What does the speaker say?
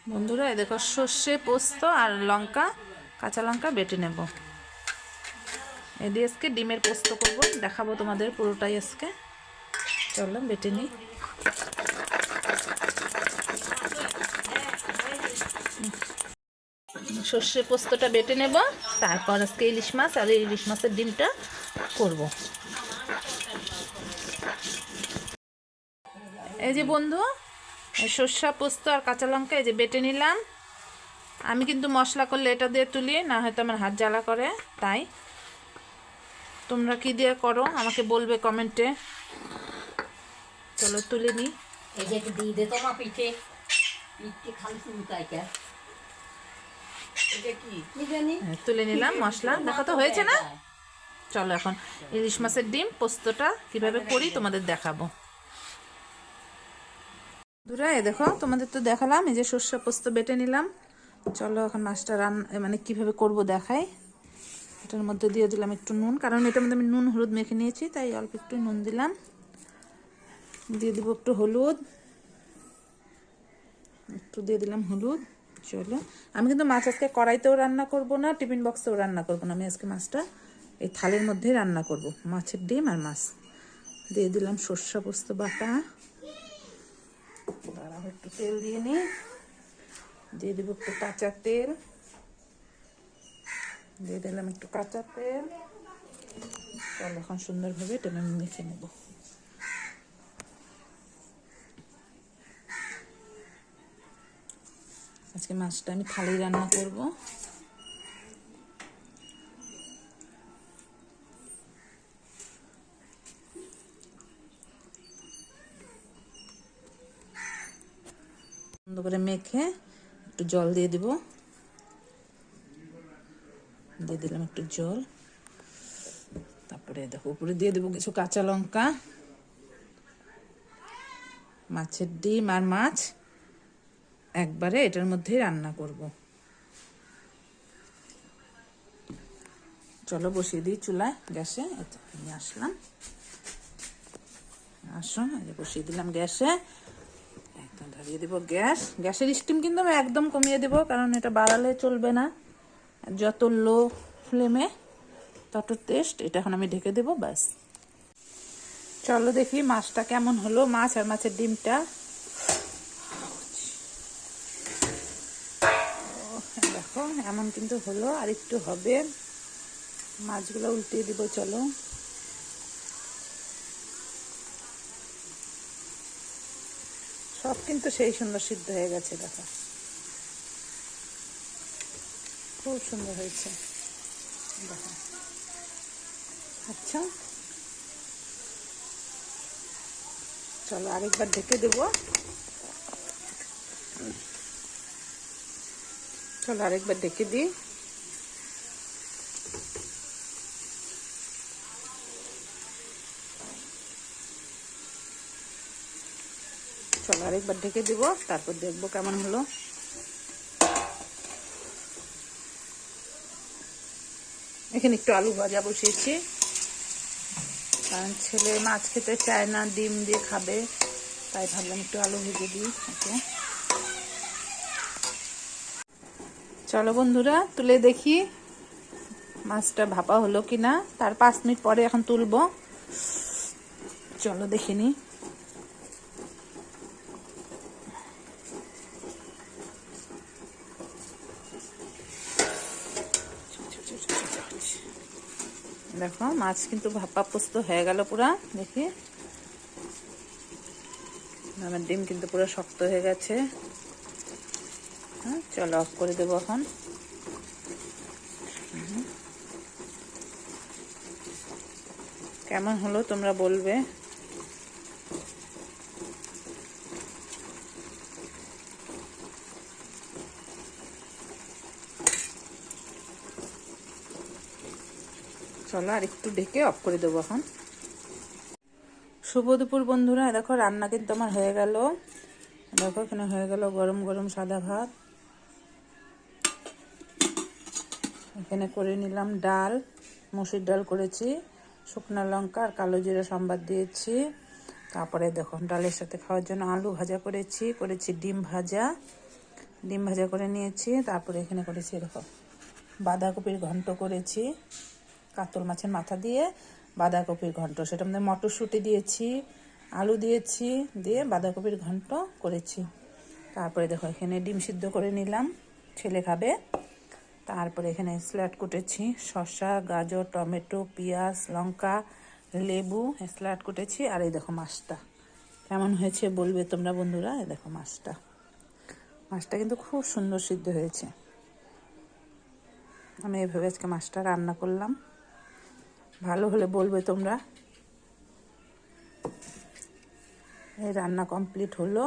বন্ধুরা এই দেখো সর্ষে পোস্ত আর লঙ্কা কাঁচা লঙ্কা বেটে নেব। এই দিয়ে আজকে ডিমের পোস্ত করব, দেখাবো তোমাদের পুরোটাই আজকে। চলো বেটে নিই। সর্ষে পোস্তটা বেটে নেব, তারপর আজকে ইলিশ মাছ আর ইলিশ মাছের ডিমটা করব। এই যে বন্ধু, সর্ষে পোস্ত আর কাঁচা লঙ্কা এই যে বেটে নিলাম। আমি কিন্তু মশলা করলে এটা দিয়ে তুলি না, হয়তো আমার হাত জ্বালা করে, তাই তোমরা কি দিয়ে করো আমাকে বলবে কমেন্টে। চলো তুলে নিই। এই যে দিয়ে দে তোমার পিঠে খালি চুলকাইটা এটা কি জানি তুলে নিলাম মশলা, দেখো তো হয়েছে না। চলো এখন ইলিশ মাছের ডিম পোস্তটা কিভাবে করি তোমাদের দেখাবো। বন্ধুরা এই দেখো তোমাদের তো দেখালাম, এই যে সর্ষে পোস্ত বেটে নিলাম। চলো এখন মাছটা মানে কিভাবে করব দেখাই। এটার মধ্যে দিয়ে দিলাম একটু নুন, কারণ এটার মধ্যে আমি নুন হলুদ মেখে নিয়েছি, তাই অল্প একটু নুন দিলাম। দিয়ে দিব একটু হলুদ, একটু দিয়ে দিলাম হলুদ। চলো আমি কিন্তু মাছ আজকে কড়াইতেও রান্না করব না, টিফিন বক্সেও রান্না করব না, আমি আজকে মাছটা এই থালের মধ্যেই রান্না করব, মাছের ডিম আর মাছ। দিয়ে দিলাম সর্ষে পোস্ত বাটা, দাঁড়াও একটু তেল দিয়ে নিই। দিয়ে দিব একটু কাঁচা তেল, দিয়ে দিলাম একটু কাঁচা তেল। চলো এখন সুন্দরভাবে এটা আমি মেখে নেব। আজকে মাছটা আমি থালি রান্না করব। সুন্দর করে মেখে একটু জল দিয়ে দিব, দিয়ে দিলাম একটু জল। তারপরে দেখো উপরে দিয়ে দেবো কিছু কাঁচা লঙ্কা। মাছের ডিম আর মাছ একবারে এটার মধ্যেই রান্না করব। চলো বসিয়ে দিই চুলায় গ্যাসে, নিয়ে আসলাম। আসুন এই যে বসিয়ে দিলাম গ্যাসে, একদম ধরিয়ে দিব গ্যাস। গ্যাসের স্টিম কিন্তু আমি একদম কমিয়ে দেবো, কারণ এটা বাড়ালে চলবে না। যত লো ফ্লেমে তত টেস্ট। এটা এখন আমি ঢেকে দেবো, ব্যাস। চলো দেখি মাছটা কেমন হলো, মাছ আর মাছের ডিমটা। দেখো এমন কিন্তু হলো, আর একটু হবে। মাছগুলো উল্টিয়ে দিব। চলো সব কিন্তু সেই সুন্দর সিদ্ধ হয়ে গেছে, দেখো খুব সুন্দর হয়েছে, দেখো। আচ্ছা চলো আরেকবার ঢেকে দেবো। চলো আরেকবার ঢেকে দিই। চলো আরেকবার ঢেকে দিব, তারপর দেখবো কেমন হলো। এখানে একটু আলু ভাজা বসিয়েছি, কারণ ছেলে মাছ খেতে চায় না, ডিম দিয়ে খাবে, তাই ভাবলাম একটু আলু ভেজে দিই ওকে। চলো বন্ধুরা তুলে দেখি মাছটা ভাপা হলো কিনা, তার 5 মিনিট পরে এখন তুলবো। চলো দেখে নি। দেখো মাছ কিন্তু ভাপা পোস্ত হয়ে গেল পুরা, দেখি আমার ডিম কিন্তু পুরো শক্ত হয়ে গেছে। হ্যাঁ চলো অফ করে দেবো এখন। কেমন হলো তোমরা বলবে। চলো আর একটু ঢেকে অফ করে দেবো এখন। শুভ দুপুর বন্ধুরা, দেখো রান্না কিন্তু আমার হয়ে গেল। দেখো এখানে হয়ে গেল গরম গরম সাদা ভাত। এখানে করে নিলাম ডাল, মসুর ডাল করেছি, শুকনো লঙ্কা আর কালো জিরা সম্বাদ দিয়েছি। তারপরে দেখো ডালের সাথে খাওয়ার জন্য আলু ভাজা করেছি, ডিম ভাজা, ডিম ভাজা করে নিয়েছি। তারপরে এখানে করেছি এরকম বাঁধাকপির ঘন্ট করেছি, কাতল মাছের মাথা দিয়ে বাঁধাকপির ঘন্ট, সেটার মধ্যে মটরশুঁটি দিয়েছি, আলু দিয়েছি, দিয়ে বাঁধাকপির ঘন্ট করেছি। তারপরে দেখো এখানে ডিম সিদ্ধ করে নিলাম, ছেলে খাবে। তারপরে এখানে স্যালাড কুটেছি, শসা, গাজর, টমেটো, পেঁয়াজ, লঙ্কা, লেবু স্যালাড কুটেছি। আর এই দেখো মাছটা কেমন হয়েছে বলবে তোমরা বন্ধুরা। এই দেখো মাছটা কিন্তু খুব সুন্দর সিদ্ধ হয়েছে। আমি এভাবে আজকে মাছটা রান্না করলাম, ভালো হলে বলবে তোমরা। এই রান্না কমপ্লিট হলো।